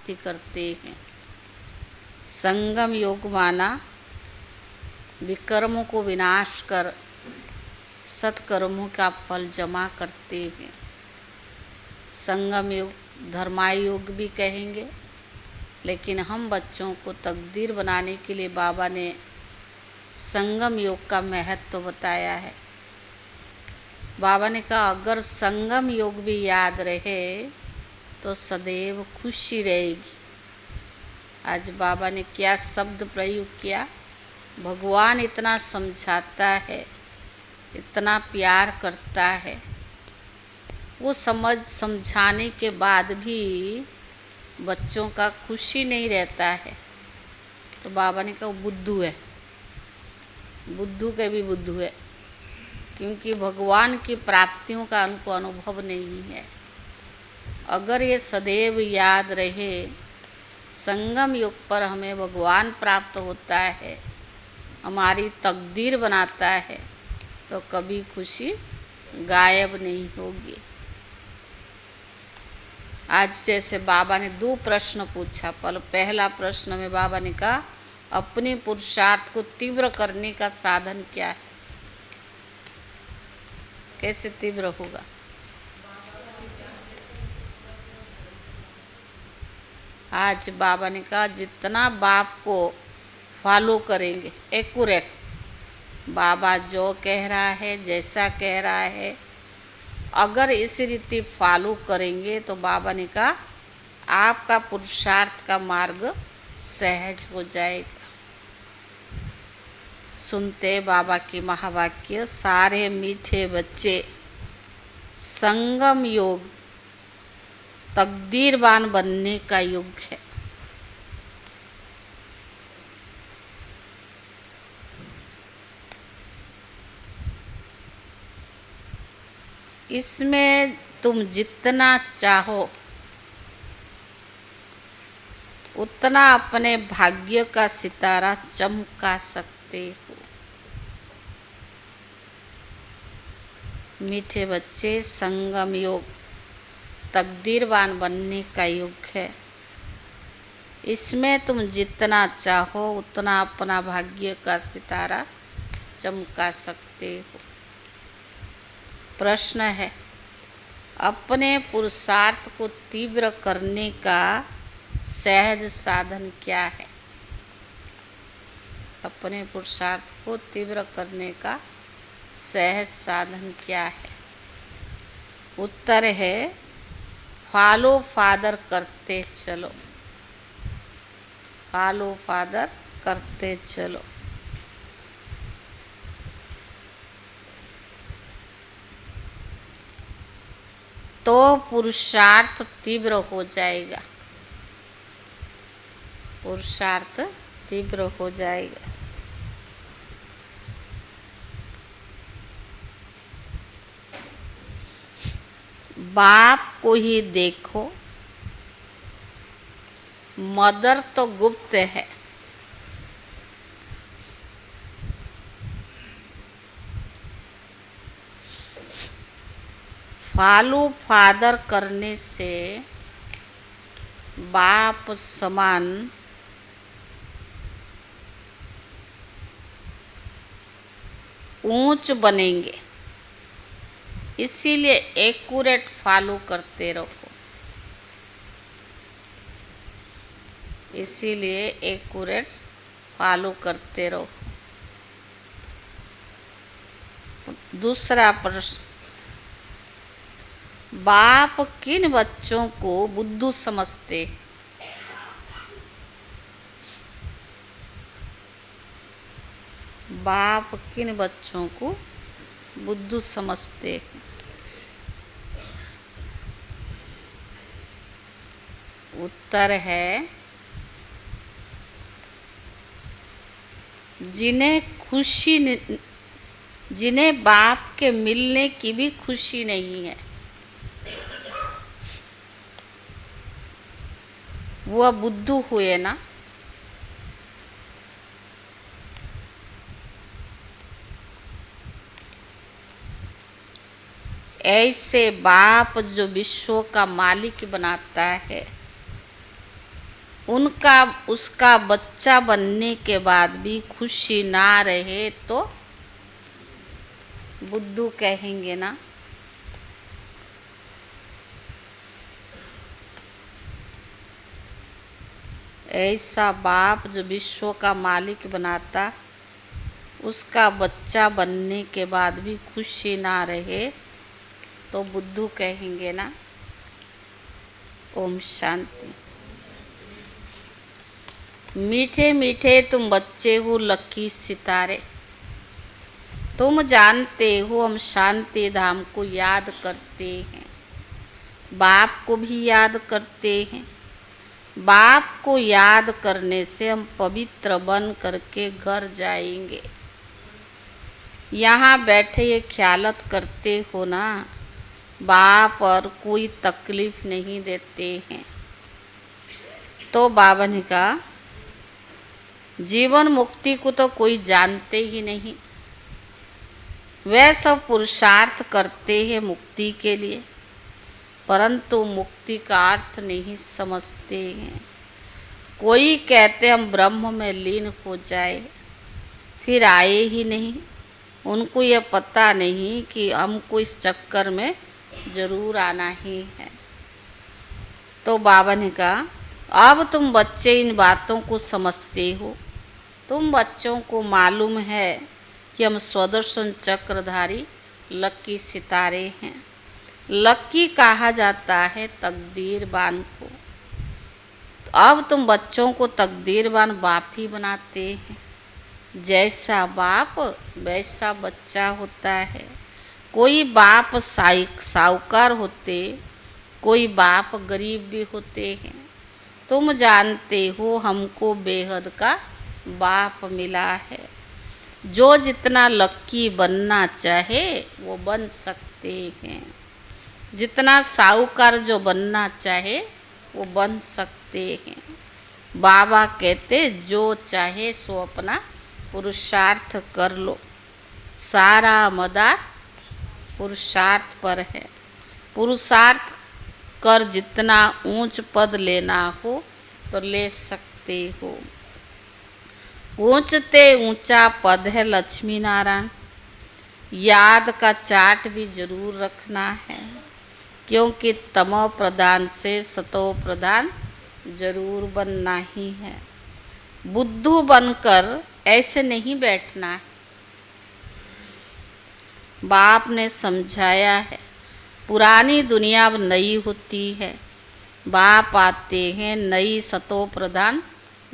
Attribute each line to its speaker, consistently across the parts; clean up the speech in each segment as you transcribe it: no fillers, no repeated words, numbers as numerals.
Speaker 1: प्राप्ति करते हैं। संगम योग माना विकर्मों को विनाश कर सत्कर्मों का फल जमा करते हैं। संगम योग धर्मायोग भी कहेंगे, लेकिन हम बच्चों को तकदीर बनाने के लिए बाबा ने संगम योग का महत्व बताया है। बाबा ने कहा अगर संगम योग भी याद रहे तो सदैव खुशी रहेगी। आज बाबा ने क्या शब्द प्रयोग किया, भगवान इतना समझाता है, इतना प्यार करता है, वो समझाने के बाद भी बच्चों का खुशी नहीं रहता है। तो बाबा ने कहा बुद्धू है, बुद्धू के भी बुद्धू है, क्योंकि भगवान की प्राप्तियों का उनको अनुभव नहीं है। अगर ये सदैव याद रहे संगम युग पर हमें भगवान प्राप्त होता है, हमारी तकदीर बनाता है, तो कभी खुशी गायब नहीं होगी। आज जैसे बाबा ने 2 प्रश्न पूछा। पहला प्रश्न में बाबा ने कहा अपने पुरुषार्थ को तीव्र करने का साधन क्या है, कैसे तीव्र होगा। आज बाबा ने कहा जितना बाप को फॉलो करेंगे, एक्यूरेट, बाबा जो कह रहा है, जैसा कह रहा है, अगर इस रीति फॉलो करेंगे तो बाबा ने कहा आपका पुरुषार्थ का मार्ग सहज हो जाएगा। सुनते बाबा की महावाक्य, सारे मीठे बच्चे, संगम योग तकदीरवान बनने का युग है। इसमें तुम जितना चाहो उतना अपने भाग्य का सितारा चमका सकते हो। मीठे बच्चे, संगम योग तकदीरवान बनने का युग है। इसमें तुम जितना चाहो उतना अपना भाग्य का सितारा चमका सकते हो। प्रश्न है, अपने पुरुषार्थ को तीव्र करने का सहज साधन क्या है। अपने पुरुषार्थ को तीव्र करने का सहज साधन क्या है। उत्तर है फॉलो फादर करते चलो, फॉलो फादर करते चलो। तो पुरुषार्थ तीव्र हो जाएगा, पुरुषार्थ तीव्र हो जाएगा। बाप को ही देखो, मदर तो गुप्त है, फॉलो फादर करने से बाप समान ऊंच बनेंगे। इसीलिए एक्यूरेट फॉलो करते रहो, इसीलिए एक्यूरेट फॉलो करते रहो। दूसरा प्रश्न, बाप किन बच्चों को बुद्धू समझते। बाप किन बच्चों को बुद्धू समझते हैं। उत्तर है जिन्हें बाप के मिलने की भी खुशी नहीं है, वह बुद्धू हुए ना। ऐसे बाप जो विश्व का मालिक बनाता है, उनका उसका बच्चा बनने के बाद भी खुशी ना रहे तो बुद्धू कहेंगे ना। ऐसा बाप जो विश्व का मालिक बनाता, उसका बच्चा बनने के बाद भी खुशी ना रहे तो बुद्धू कहेंगे ना। ओम शांति। मीठे मीठे तुम बच्चे हो लकी सितारे, तुम जानते हो हम शांति धाम को याद करते हैं, बाप को भी याद करते हैं। बाप को याद करने से हम पवित्र बन करके घर जाएंगे। यहाँ बैठे ये ख्यालत करते हो ना, बाप और कोई तकलीफ नहीं देते हैं। तो बाबा ने कहा जीवन मुक्ति को तो कोई जानते ही नहीं, वह सब पुरुषार्थ करते हैं मुक्ति के लिए, परंतु मुक्ति का अर्थ नहीं समझते हैं। कोई कहते हम ब्रह्म में लीन हो जाए, फिर आए ही नहीं। उनको यह पता नहीं कि हमको इस चक्कर में ज़रूर आना ही है। तो बाबा ने कहा अब तुम बच्चे इन बातों को समझते हो, तुम बच्चों को मालूम है कि हम स्वदर्शन चक्रधारी लक्की सितारे हैं। लक्की कहा जाता है तकदीरबान को। तो अब तुम बच्चों को तकदीरबान बाप ही बनाते हैं। जैसा बाप वैसा बच्चा होता है। कोई बाप साहूकार होते, कोई बाप गरीब भी होते हैं। तुम जानते हो हमको बेहद का बाप मिला है। जो जितना लक्की बनना चाहे वो बन सकते हैं, जितना साहूकार जो बनना चाहे वो बन सकते हैं। बाबा कहते जो चाहे सो अपना पुरुषार्थ कर लो, सारा मदार पुरुषार्थ पर है। पुरुषार्थ कर जितना ऊंच पद लेना हो तो ले सकते हो। ऊंचते ऊंचा पद है लक्ष्मी नारायण। याद का चार्ट भी जरूर रखना है, क्योंकि तमो प्रधान से सतो प्रधान जरूर बनना ही है। बुद्धू बनकर ऐसे नहीं बैठना है। बाप ने समझाया है पुरानी दुनिया अब नई होती है। बाप आते हैं नई सतो प्रधान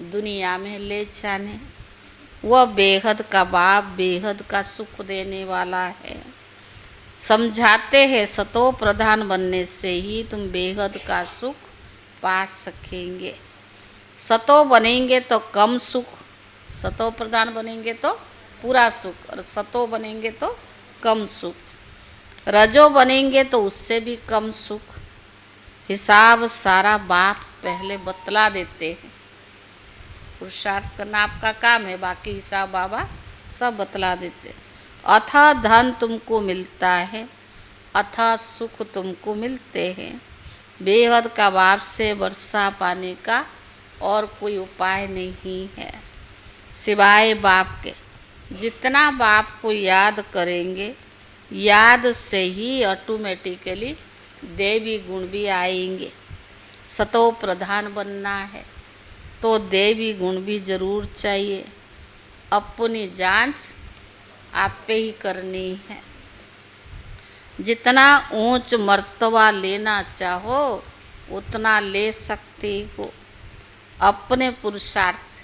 Speaker 1: दुनिया में ले जाने। वह बेहद का बाप बेहद का सुख देने वाला है। समझाते हैं सतो प्रधान बनने से ही तुम बेहद का सुख पा सकेंगे। सतो बनेंगे तो कम सुख, सतो प्रधान बनेंगे तो पूरा सुख, और सतो बनेंगे तो कम सुख। रजो बनेंगे तो उससे भी कम सुख। हिसाब सारा बाप पहले बतला देते हैं। पुरुषार्थ करना आपका काम है, बाकी हिसाब बाबा सब बतला देते। अथा धन तुमको मिलता है, अथा सुख तुमको मिलते हैं। बेहद का बाप से वर्षा पाने का और कोई उपाय नहीं है सिवाय बाप के। जितना बाप को याद करेंगे, याद से ही ऑटोमेटिकली देवी गुण भी आएंगे। सतो प्रधान बनना है तो देवी गुण भी जरूर चाहिए। अपनी जांच आप पे ही करनी है। जितना ऊंच मर्तबा लेना चाहो उतना ले सकते हो अपने पुरुषार्थ से।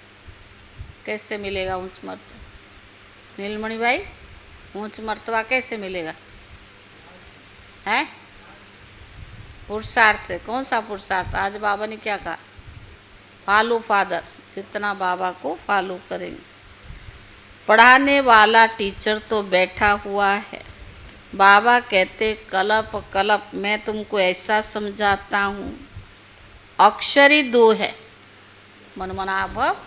Speaker 1: कैसे मिलेगा ऊंच मर्तबा? नीलमणि भाई, ऊंच मर्तबा कैसे मिलेगा? है पुरुषार्थ से। कौन सा पुरुषार्थ? आज बाबा ने क्या कहा? Follow father. जितना बाबा को फॉलो करेंगे। पढ़ाने वाला टीचर तो बैठा हुआ है। बाबा कहते कलप कलप मैं तुमको ऐसा समझाता हूँ। अक्षर ही दो है, मनमना भव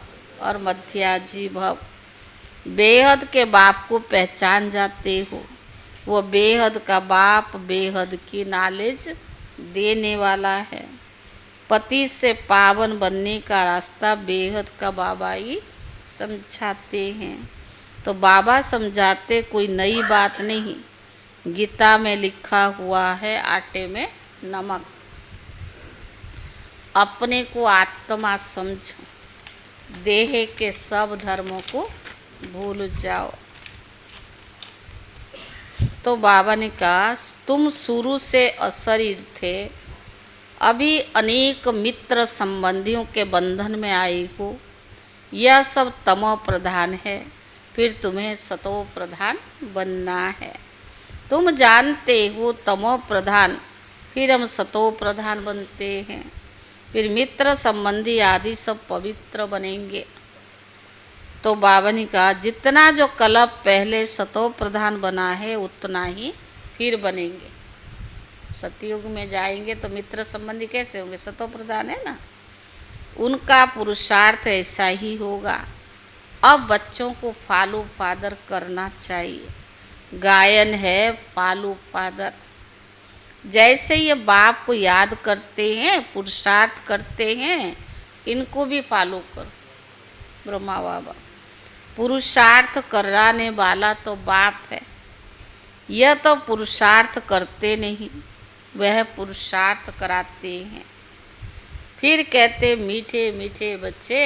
Speaker 1: और मध्याजी भव। बेहद के बाप को पहचान जाते हो। वो बेहद का बाप बेहद की नॉलेज देने वाला है। पति से पावन बनने का रास्ता बेहद का बाबा ही समझाते हैं। तो बाबा समझाते कोई नई बात नहीं, गीता में लिखा हुआ है, आटे में नमक। अपने को आत्मा समझो, देह के सब धर्मों को भूल जाओ। तो बाबा ने कहा तुम शुरू से अशरीर थे, अभी अनेक मित्र संबंधियों के बंधन में आए हो। यह सब तमो प्रधान है, फिर तुम्हें सतो प्रधान बनना है। तुम जानते हो तमो प्रधान, फिर हम सतो प्रधान बनते हैं, फिर मित्र संबंधी आदि सब पवित्र बनेंगे। तो बाबा ने कहा जितना जो कल्प पहले सतो प्रधान बना है उतना ही फिर बनेंगे। सतयुग में जाएंगे तो मित्र संबंधी कैसे होंगे? सतो प्रधान है ना, उनका पुरुषार्थ ऐसा ही होगा। अब बच्चों को फॉलो फादर करना चाहिए। गायन है फॉलो फादर। जैसे ये बाप को याद करते हैं, पुरुषार्थ करते हैं, इनको भी फॉलो करो। ब्रह्मा बाबा पुरुषार्थ कराने वाला तो बाप है, यह तो पुरुषार्थ करते नहीं, वह पुरुषार्थ कराते हैं। फिर कहते मीठे मीठे बच्चे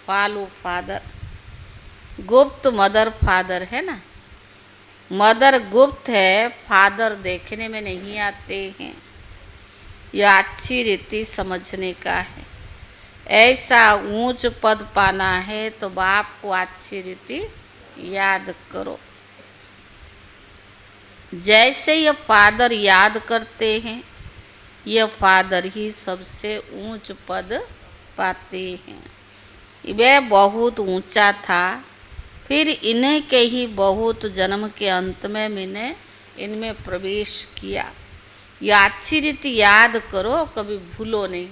Speaker 1: फॉलो फादर। गुप्त मदर फादर है ना, मदर गुप्त है, फादर देखने में नहीं आते हैं। यह अच्छी रीति समझने का है। ऐसा ऊंच पद पाना है तो बाप को अच्छी रीति याद करो। जैसे ये फादर याद करते हैं, यह फादर ही सबसे ऊंच पद पाते हैं। वह बहुत ऊंचा था, फिर इन्हीं के ही बहुत जन्म के अंत में मैंने इनमें प्रवेश किया। यह अच्छी रीति याद करो, कभी भूलो नहीं।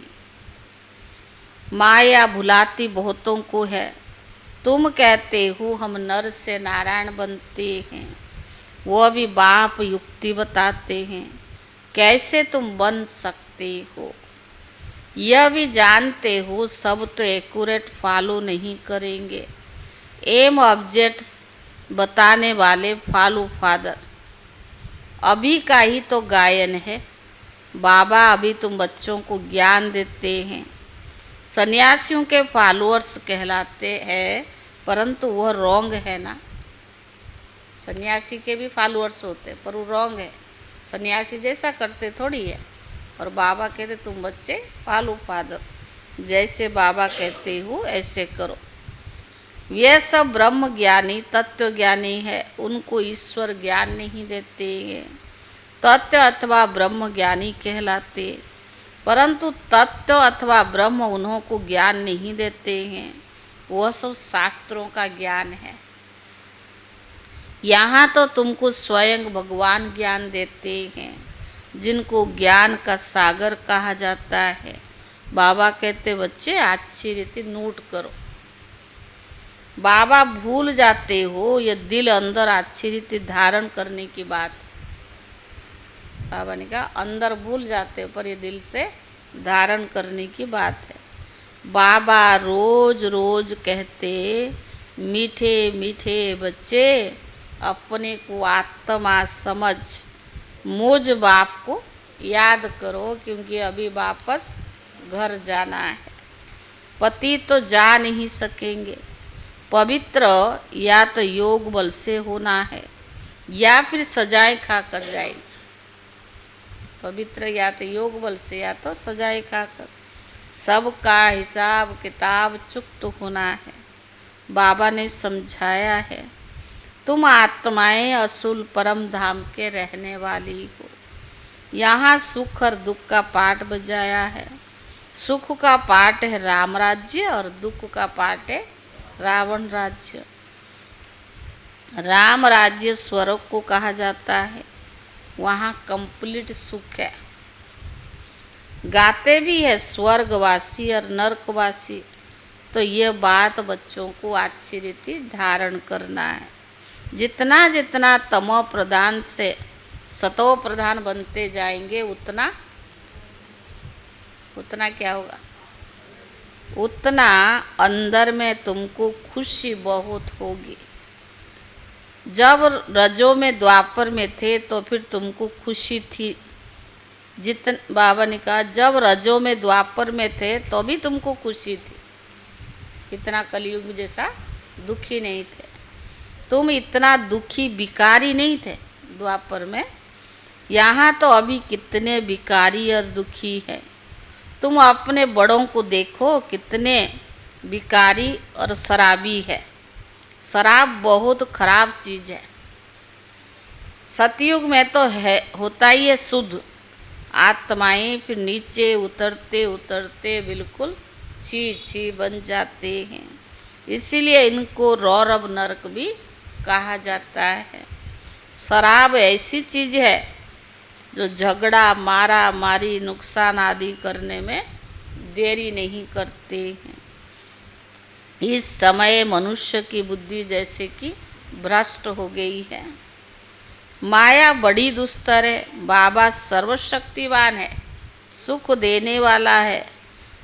Speaker 1: माया भुलाती बहुतों को है। तुम कहते हो हम नर से नारायण बनते हैं, वो भी बाप युक्ति बताते हैं कैसे तुम बन सकते हो। यह भी जानते हो सब तो एक्यूरेट फॉलो नहीं करेंगे। एम ऑब्जेक्ट बताने वाले फॉलो फादर। अभी का ही तो गायन है। बाबा अभी तुम बच्चों को ज्ञान देते हैं। सन्यासियों के फॉलोअर्स कहलाते हैं, परंतु वह रॉन्ग है ना। सन्यासी के भी फॉलोअर्स होते पर वो रॉन्ग है। सन्यासी जैसा करते थोड़ी है। और बाबा कहते तुम बच्चे फॉलो फादर, जैसे बाबा कहते हो ऐसे करो। ये सब ब्रह्म ज्ञानी तत्व ज्ञानी है, उनको ईश्वर ज्ञान नहीं देते हैं। तत्व अथवा ब्रह्म ज्ञानी कहलाते, परंतु तत्व अथवा ब्रह्म उन्हों को ज्ञान नहीं देते हैं। वह सब शास्त्रों का ज्ञान है। यहाँ तो तुमको स्वयं भगवान ज्ञान देते हैं, जिनको ज्ञान का सागर कहा जाता है। बाबा कहते बच्चे अच्छी रीति नोट करो। बाबा भूल जाते हो, ये दिल अंदर अच्छी रीति धारण करने की बात। बाबा ने कहा अंदर भूल जाते हो, पर ये दिल से धारण करने की बात है। बाबा रोज रोज कहते मीठे मीठे बच्चे अपने को आत्मा समझ, मुझ बाप को याद करो, क्योंकि अभी वापस घर जाना है। पति तो जा नहीं सकेंगे। पवित्र या तो योग बल से होना है या फिर सजाएं खा कर जाएंगे। पवित्र या तो योग बल से या तो सजाएं खाकर। सबका हिसाब किताब चुक्त होना है। बाबा ने समझाया है तुम आत्माएं असूल परम धाम के रहने वाली हो। यहाँ सुख और दुख का पाठ बजाया है। सुख का पाठ है राम राज्य और दुख का पाठ है रावण राज्य। राम राज्य स्वर्ग को कहा जाता है, वहाँ कंप्लीट सुख है। गाते भी है स्वर्गवासी और नरकवासी। तो ये बात बच्चों को अच्छी रीति धारण करना है। जितना जितना तमो प्रधान से सतो प्रधान बनते जाएंगे, उतना उतना क्या होगा? उतना अंदर में तुमको खुशी बहुत होगी। जब रजो में द्वापर में थे तो फिर तुमको खुशी थी। जितन बाबा ने कहा जब रजो में द्वापर में थे तो भी तुमको खुशी थी। इतना कलयुग जैसा दुखी नहीं थे तुम, इतना दुखी विकारी नहीं थे द्वापर में। यहाँ तो अभी कितने विकारी और दुखी है। तुम अपने बड़ों को देखो कितने विकारी और शराबी है। शराब बहुत खराब चीज़ है। सतयुग में तो है होता ही है शुद्ध आत्माएं, फिर नीचे उतरते उतरते बिल्कुल छी छी बन जाते हैं। इसीलिए इनको रौरव नरक भी कहा जाता है। शराब ऐसी चीज़ है जो झगड़ा मारा मारी नुकसान आदि करने में देरी नहीं करते हैं। इस समय मनुष्य की बुद्धि जैसे कि भ्रष्ट हो गई है। माया बड़ी दुस्तर है। बाबा सर्वशक्तिवान है, सुख देने वाला है,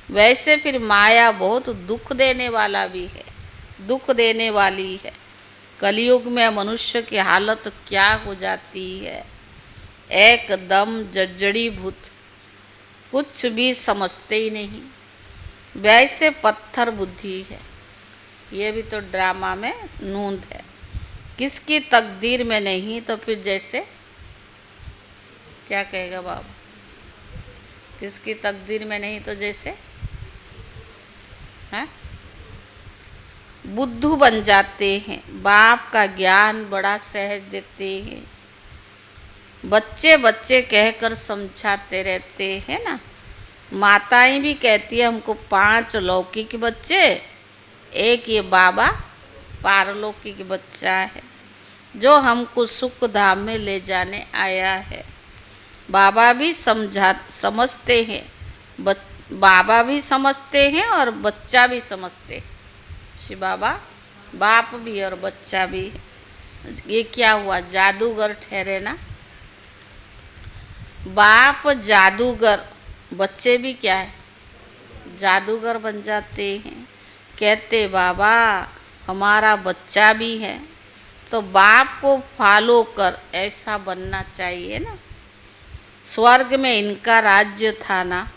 Speaker 1: वैसे फिर माया बहुत दुख देने वाला भी है, दुख देने वाली है। कलयुग में मनुष्य की हालत क्या हो जाती है, एकदम जर्जरीभूत, कुछ भी समझते ही नहीं, वैसे पत्थर बुद्धि है। ये भी तो ड्रामा में नूंद है। किसकी तकदीर में नहीं तो फिर जैसे क्या कहेगा बाबा, किसकी तकदीर में नहीं तो जैसे हैं बुद्धू बन जाते हैं। बाप का ज्ञान बड़ा सहज देते हैं। बच्चे बच्चे कहकर समझाते रहते हैं ना। माताएं भी कहती है हमको 5 लौकिक बच्चे, एक ये बाबा पारलौकिक बच्चा है जो हमको सुख धाम में ले जाने आया है। बाबा भी समझते हैं, बाबा भी समझते हैं और बच्चा भी समझते हैं। श्री बाबा बाप भी और बच्चा भी। ये क्या हुआ, जादूगर ठहरे ना। बाप जादूगर, बच्चे भी क्या है, जादूगर बन जाते हैं। कहते बाबा हमारा बच्चा भी है, तो बाप को फॉलो कर ऐसा बनना चाहिए ना। स्वर्ग में इनका राज्य था ना।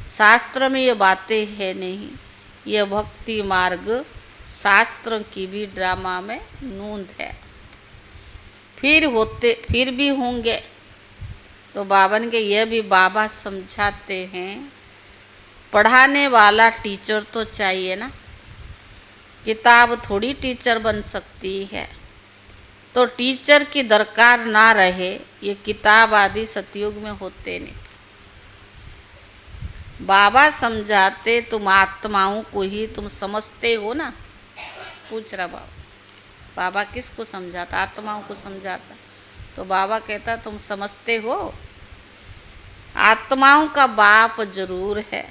Speaker 1: शास्त्र में ये बातें है नहीं। ये भक्ति मार्ग शास्त्र की भी ड्रामा में नूंद है। फिर भी होंगे तो बाबा ने यह भी बाबा समझाते हैं, पढ़ाने वाला टीचर तो चाहिए ना। किताब थोड़ी टीचर बन सकती है। तो टीचर की दरकार ना रहे, ये किताब आदि सतयुग में होते नहीं। बाबा समझाते तुम आत्माओं को ही तुम समझते हो ना। पूछ रहा बाबा किसको समझाता, आत्माओं को समझाता। तो बाबा कहता तुम समझते हो। आत्माओं का बाप जरूर है।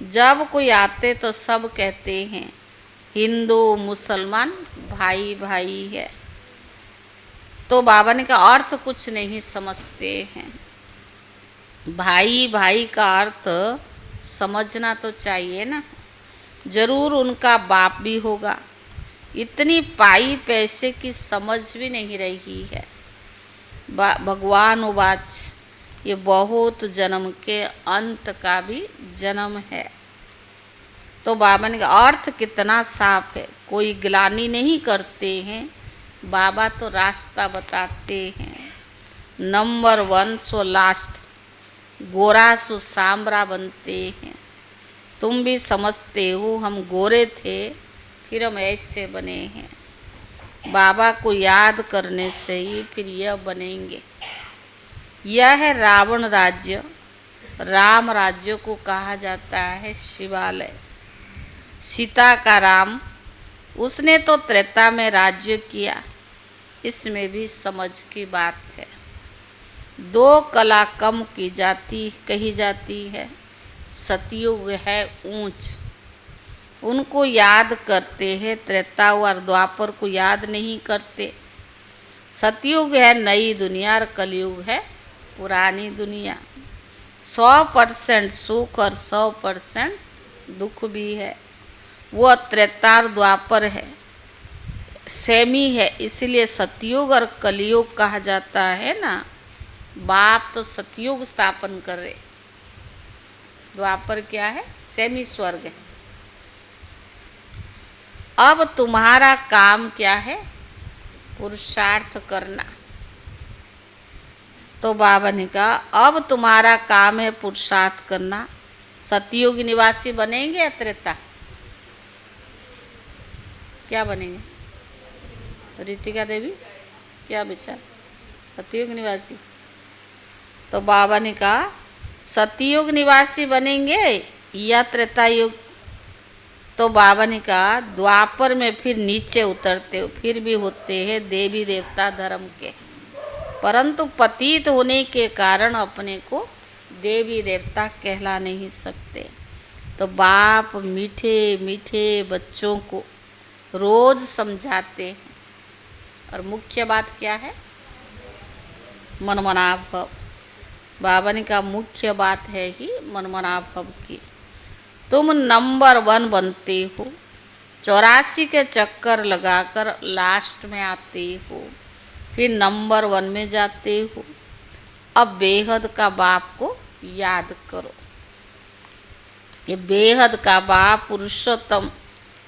Speaker 1: जब कोई आते तो सब कहते हैं हिंदू मुसलमान भाई भाई है। तो बाबा ने कहा अर्थ कुछ नहीं समझते हैं। भाई भाई का अर्थ समझना तो चाहिए ना। जरूर उनका बाप भी होगा। इतनी पाई पैसे की समझ भी नहीं रही है। भगवान उवाच, ये बहुत जन्म के अंत का भी जन्म है। तो बाबा ने कहा अर्थ कितना साफ है, कोई गिलानी नहीं करते हैं। बाबा तो रास्ता बताते हैं। नंबर 1 सो लास्ट, गोरा सो सांबरा बनते हैं। तुम भी समझते हो हम गोरे थे फिर हम ऐसे बने हैं। बाबा को याद करने से ही फिर यह बनेंगे। यह है रावण राज्य। राम राज्य को कहा जाता है शिवालय। सीता का राम, उसने तो त्रेता में राज्य किया। इसमें भी समझ की बात है। 2 कला कम की जाती कही जाती है। सतयुग है ऊंच, उनको याद करते हैं। त्रेता और द्वापर को याद नहीं करते। सतयुग है नई दुनिया और कलयुग है पुरानी दुनिया। 100% सुख और 100% दुख भी है। वो त्रेता और द्वापर है, सेमी है, इसलिए सतयुग और कलयुग कहा जाता है ना। बाप तो सतयुग स्थापन कर रहे, द्वापर क्या है, सेमी स्वर्ग है। अब तुम्हारा काम क्या है, पुरुषार्थ करना। तो बाबा ने कहा अब तुम्हारा काम है पुरुषार्थ करना। सतयुग निवासी बनेंगे या त्रेता, क्या बनेंगे? रितिका देवी क्या विचार, सतयुग निवासी? तो बाबा ने कहा सतयुग निवासी बनेंगे या त्रेता युग? तो बाबा ने कहा द्वापर में फिर नीचे उतरते हो, फिर भी होते हैं देवी देवता धर्म के, परंतु पतित होने के कारण अपने को देवी देवता कहला नहीं सकते। तो बाप मीठे मीठे बच्चों को रोज समझाते हैं। और मुख्य बात क्या है, मनमनाभ भव। बाबा ने कहा मुख्य बात है ही मनमनाभ भव की। तुम नंबर 1 बनते हो, 84 के चक्कर लगाकर लास्ट में आते हो, फिर नंबर 1 में जाते हो। अब बेहद का बाप को याद करो। ये बेहद का बाप पुरुषोत्तम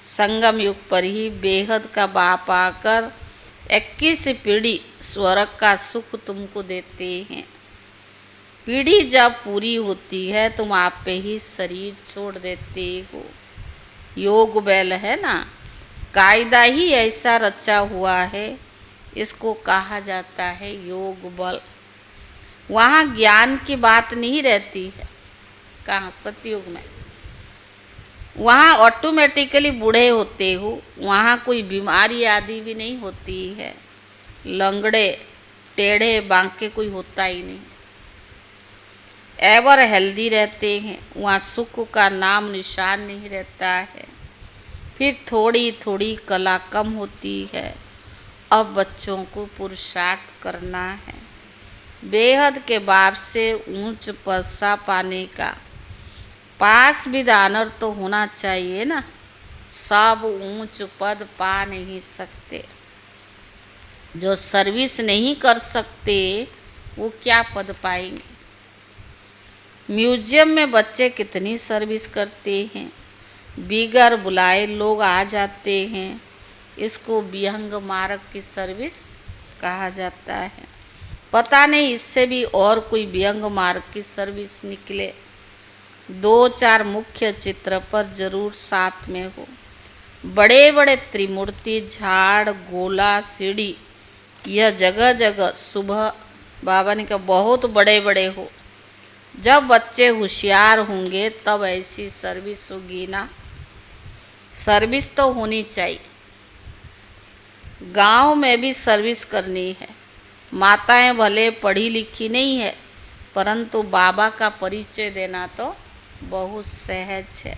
Speaker 1: संगम युग पर ही बेहद का बाप आकर 21 पीढ़ी स्वर्ग का सुख तुमको देते हैं। पीढ़ी जब पूरी होती है तुम आप पे ही शरीर छोड़ देते हो। योग बैल है ना, कायदा ही ऐसा रचा हुआ है, इसको कहा जाता है योग बल। वहाँ ज्ञान की बात नहीं रहती है, कहाँ सतयुग में। वहाँ ऑटोमेटिकली बूढ़े होते हो, वहाँ कोई बीमारी आदि भी नहीं होती है, लंगड़े टेढ़े बांके कोई होता ही नहीं, एवर हेल्दी रहते हैं। वहाँ सुख का नाम निशान नहीं रहता है। फिर थोड़ी थोड़ी कला कम होती है। अब बच्चों को पुरुषार्थ करना है। बेहद के बाप से ऊंच पदसा पाने का पास भी दानर तो होना चाहिए ना। सब ऊंच पद पा नहीं सकते। जो सर्विस नहीं कर सकते वो क्या पद पाएंगे? म्यूजियम में बच्चे कितनी सर्विस करते हैं, बिगर बुलाए लोग आ जाते हैं। इसको विहंग मार्ग की सर्विस कहा जाता है। पता नहीं इससे भी और कोई विहंग मार्ग की सर्विस निकले। 2-4 मुख्य चित्र पर जरूर साथ में हो। बड़े बड़े त्रिमूर्ति, झाड़, गोला, सीढ़ी, यह जगह जगह सुबह बाबा ने कहा बहुत बड़े बड़े हो। जब बच्चे होशियार होंगे तब ऐसी सर्विस होगी ना। सर्विस तो होनी चाहिए। गांव में भी सर्विस करनी है। माताएं भले पढ़ी लिखी नहीं है, परंतु बाबा का परिचय देना तो बहुत सहज है।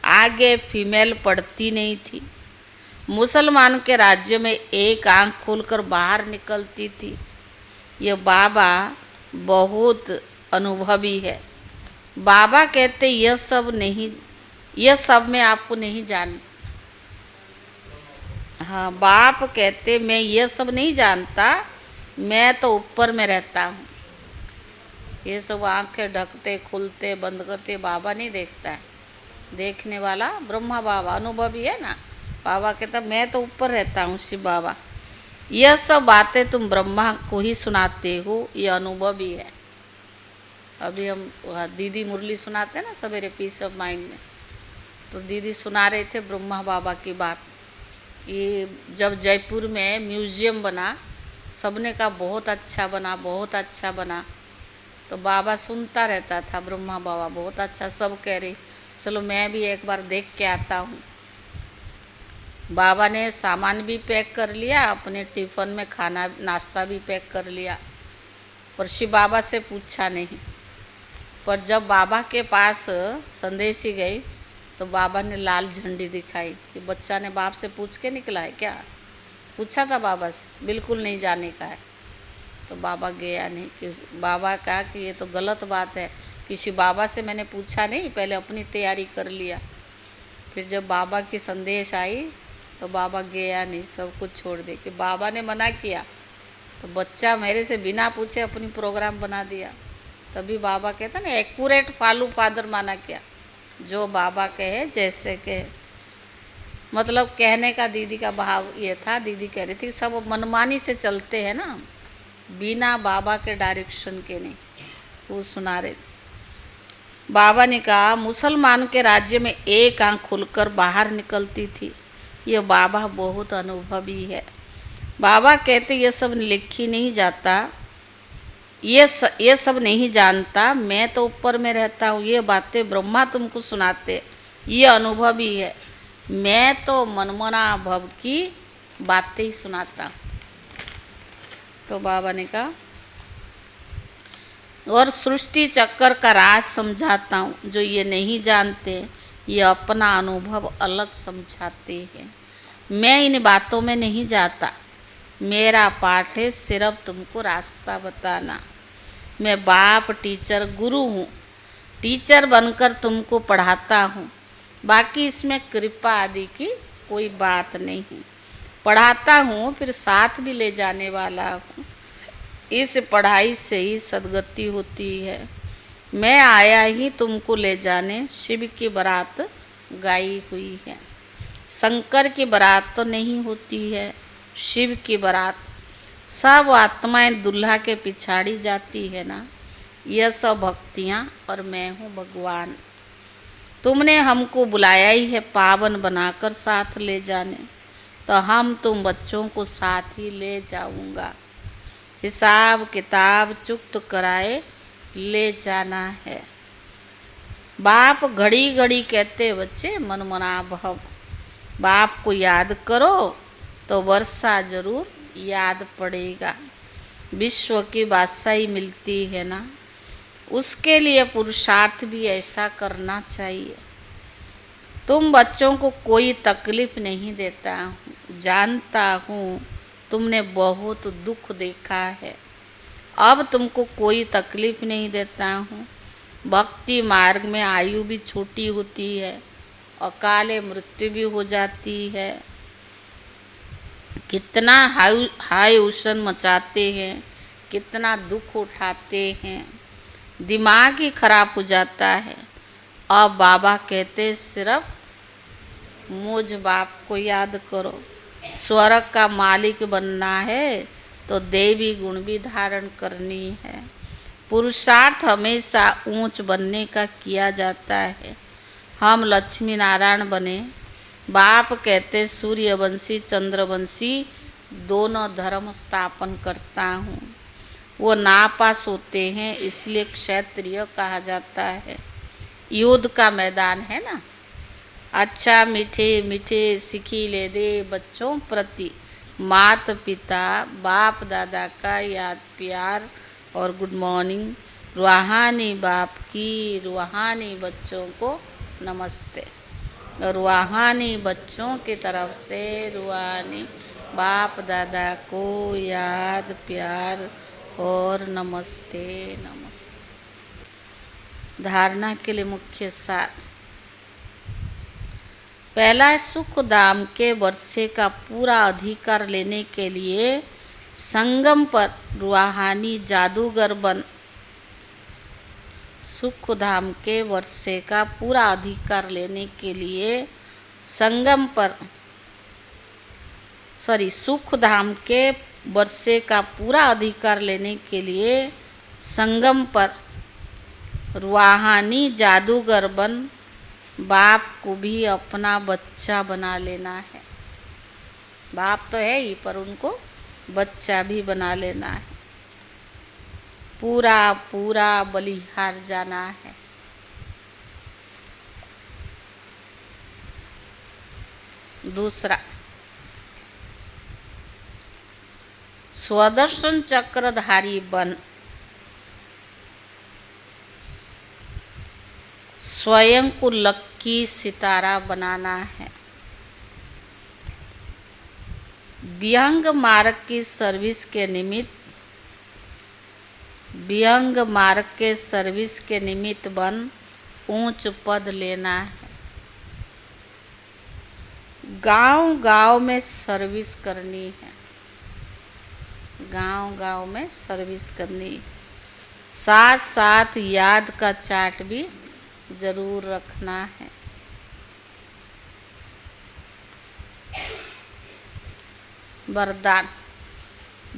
Speaker 1: आगे फीमेल पढ़ती नहीं थी। मुसलमान के राज्य में एक आंख खोलकर बाहर निकलती थी। ये बाबा बहुत अनुभवी है। बाबा कहते यह सब नहीं, यह सब मैं आपको नहीं जान। हाँ, बाप कहते मैं यह सब नहीं जानता, मैं तो ऊपर में रहता हूँ। ये सब आंखें ढकते खुलते बंद करते बाबा नहीं देखता है। देखने वाला ब्रह्मा बाबा अनुभवी है ना। बाबा कहता मैं तो ऊपर रहता हूँ शिव बाबा। यह सब बातें तुम ब्रह्मा को ही सुनाते हो, ये अनुभवी है। अभी हम दीदी मुरली सुनाते हैं ना सवेरे पीस ऑफ माइंड में, तो दीदी सुना रहे थे ब्रह्मा बाबा की बात। ये जब जयपुर में म्यूजियम बना, सबने कहा बहुत अच्छा बना, बहुत अच्छा बना। तो बाबा सुनता रहता था, ब्रह्मा बाबा बहुत अच्छा, सब कह रहे चलो मैं भी एक बार देख के आता हूँ। बाबा ने सामान भी पैक कर लिया, अपने टिफ़िन में खाना नाश्ता भी पैक कर लिया, पर शिव बाबा से पूछा नहीं। पर जब बाबा के पास संदेशी गई तो बाबा ने लाल झंडी दिखाई कि बच्चा ने बाप से पूछ के निकला है क्या? पूछा था बाबा से, बिल्कुल नहीं जाने का है। तो बाबा गया नहीं। कि बाबा कहा कि ये तो गलत बात है, किसी बाबा से मैंने पूछा नहीं, पहले अपनी तैयारी कर लिया। फिर जब बाबा की संदेश आई तो बाबा गया नहीं, सब कुछ छोड़ दे। कि बाबा ने मना किया तो बच्चा मेरे से बिना पूछे अपनी प्रोग्राम बना दिया। तभी बाबा कहता ना, एक्यूरेट फॉलो फादर माना क्या, जो बाबा कहे जैसे कहे। मतलब कहने का दीदी का भाव ये था, दीदी कह रही थी सब मनमानी से चलते हैं ना, बिना बाबा के डायरेक्शन के नहीं। वो सुना रहे बाबा ने कहा, मुसलमान के राज्य में एक आंख खुलकर बाहर निकलती थी। ये बाबा बहुत अनुभवी है। बाबा कहते ये सब लिख ही नहीं जाता, ये सब नहीं जानता, मैं तो ऊपर में रहता हूँ, ये बातें ब्रह्मा तुमको सुनाते, ये अनुभवी है, मैं तो मनमना भव की बातें ही सुनाता। तो बाबा ने कहा, और सृष्टि चक्कर का राज समझाता हूँ, जो ये नहीं जानते ये अपना अनुभव अलग समझाते हैं। मैं इन बातों में नहीं जाता, मेरा पाठ है सिर्फ तुमको रास्ता बताना। मैं बाप, टीचर, गुरु हूँ, टीचर बनकर तुमको पढ़ाता हूँ, बाकी इसमें कृपा आदि की कोई बात नहीं। पढ़ाता हूँ फिर साथ भी ले जाने वाला हूँ, इस पढ़ाई से ही सद्गति होती है। मैं आया ही तुमको ले जाने, शिव की बारात गाई हुई है। शंकर की बारात तो नहीं होती है, शिव की बारात। सब आत्माएं दुल्हा के पिछाड़ी जाती है ना, यह सब भक्तियाँ, और मैं हूँ भगवान। तुमने हमको बुलाया ही है पावन बनाकर साथ ले जाने, तो हम तुम बच्चों को साथ ही ले जाऊंगा। हिसाब किताब चुक्त कराए ले जाना है। बाप घड़ी घड़ी कहते बच्चे मनमना भव, बाप को याद करो तो वर्षा जरूर याद पड़ेगा। विश्व की बादशाही मिलती है ना, उसके लिए पुरुषार्थ भी ऐसा करना चाहिए। तुम बच्चों को कोई तकलीफ नहीं देता हूँ, जानता हूँ तुमने बहुत दुख देखा है, अब तुमको कोई तकलीफ नहीं देता हूँ। भक्ति मार्ग में आयु भी छोटी होती है, अकाले मृत्यु भी हो जाती है। कितना हाय उषण मचाते हैं, कितना दुख उठाते हैं, दिमाग ही खराब हो जाता है। अब बाबा कहते सिर्फ मुझ बाप को याद करो। स्वर्ग का मालिक बनना है तो देवी गुण भी धारण करनी है। पुरुषार्थ हमेशा ऊंच बनने का किया जाता है। हम लक्ष्मी नारायण बने। बाप कहते सूर्यवंशी चंद्रवंशी दोनों धर्म स्थापन करता हूँ। वो नापास होते हैं इसलिए क्षत्रिय कहा जाता है। युद्ध का मैदान है ना। अच्छा मीठे मीठे सिखी ले दे बच्चों प्रति माता पिता बाप दादा का याद प्यार और गुड मॉर्निंग। रूहानी बाप की रूहानी बच्चों को नमस्ते। रूहानी बच्चों की तरफ से रूहानी बाप दादा को याद प्यार और नमस्ते नमस्ते। धारणा के लिए मुख्य सार। पहला, सुख धाम के वर्षे का पूरा अधिकार लेने के लिए संगम पर रूहानी जादूगर बन सुख धाम के वर्षे का पूरा अधिकार लेने के लिए संगम पर सुख धाम के वर्षे का पूरा अधिकार लेने के लिए संगम पर रूहानी जादूगर बन बाप को भी अपना बच्चा बना लेना है। बाप तो है ही पर उनको बच्चा भी बना लेना है। पूरा पूरा बलिहार जाना है। दूसरा, स्वदर्शन चक्रधारी बन स्वयं को लक्की सितारा बनाना है। विहंग मार्ग की सर्विस के निमित्त विहंग मार्ग के सर्विस के निमित्त बन ऊंच पद लेना है। गांव गांव में सर्विस करनी है, गांव गांव में सर्विस करनी, साथ साथ याद का चार्ट भी जरूर रखना है। वरदान,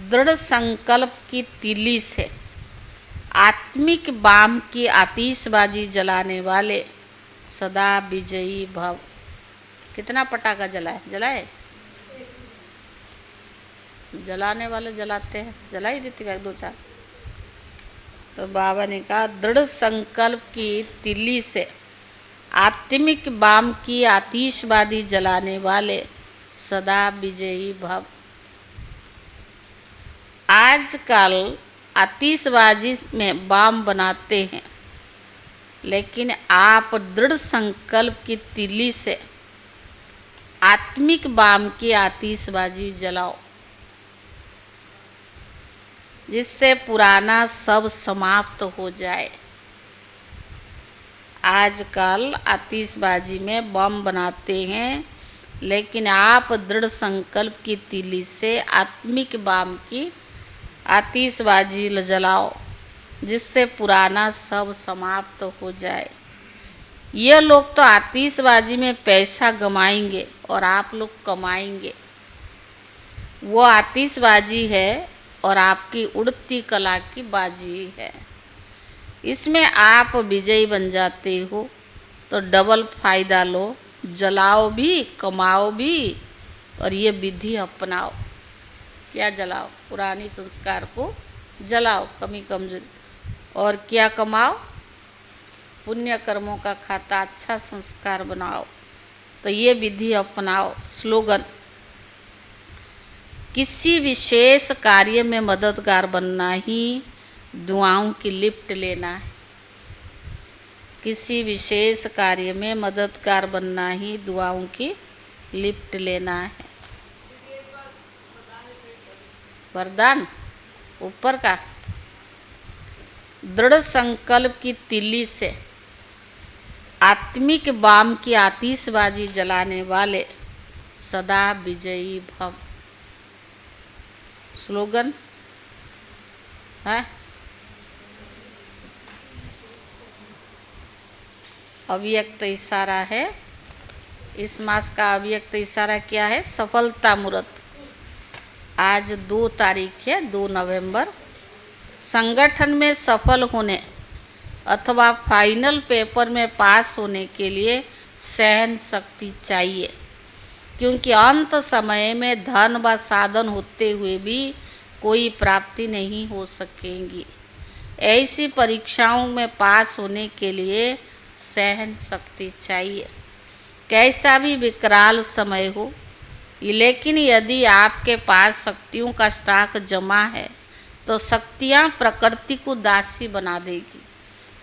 Speaker 1: दृढ़ संकल्प की तीली से आत्मिक बाम की आतिशबाजी जलाने वाले सदा विजयी भव। कितना पटाखा जलाए? जलाए? जलाने वाले जलाते हैं, जला ही देती दो चार। तो बाबा ने कहा दृढ़ संकल्प की तीली से आत्मिक बाम की आतिशबाजी जलाने वाले सदा विजयी भव। आजकल आतिशबाजी में बाम बनाते हैं, लेकिन आप दृढ़ संकल्प की तीली से आत्मिक बाम की आतिशबाजी जलाओ, जिससे पुराना सब समाप्त हो जाए। आजकल आतिशबाजी में बम बनाते हैं, लेकिन आप दृढ़ संकल्प की तीली से आत्मिक बाम की आतिशबाजी जलाओ, जिससे पुराना सब समाप्त हो जाए। ये लोग तो आतिशबाजी में पैसा गमाएंगे और आप लोग कमाएंगे। वो आतिशबाजी है और आपकी उड़ती कला की बाजी है। इसमें आप विजयी बन जाते हो तो डबल फायदा लो, जलाओ भी, कमाओ भी, और ये विधि अपनाओ। क्या जलाओ? पुरानी संस्कार को जलाओ, कमी कमजोरी, और क्या कमाओ? पुण्य कर्मों का खाता, अच्छा संस्कार बनाओ। तो ये विधि अपनाओ। स्लोगन, किसी विशेष कार्य में मददगार बनना ही दुआओं की लिफ्ट लेना है। किसी विशेष कार्य में मददगार बनना ही दुआओं की लिफ्ट लेना है। वरदान ऊपर का, दृढ़ संकल्प की तीली से आत्मिक बाम की आतिशबाजी जलाने वाले सदा विजयी भव। स्लोगन है, अव्यक्त इशारा है। इस मास का अव्यक्त इशारा क्या है? सफलता मुहूर्त। आज 2 तारीख है, 2 नवंबर। संगठन में सफल होने अथवा फाइनल पेपर में पास होने के लिए सहन शक्ति चाहिए, क्योंकि अंत समय में धन व साधन होते हुए भी कोई प्राप्ति नहीं हो सकेंगी। ऐसी परीक्षाओं में पास होने के लिए सहन शक्ति चाहिए, कैसा भी विकराल समय हो। लेकिन यदि आपके पास शक्तियों का स्टॉक जमा है तो शक्तियाँ प्रकृति को दासी बना देगी,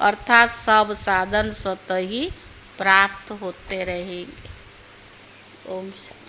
Speaker 1: अर्थात सब साधन स्वतः ही प्राप्त होते रहेंगे। ओम शांति।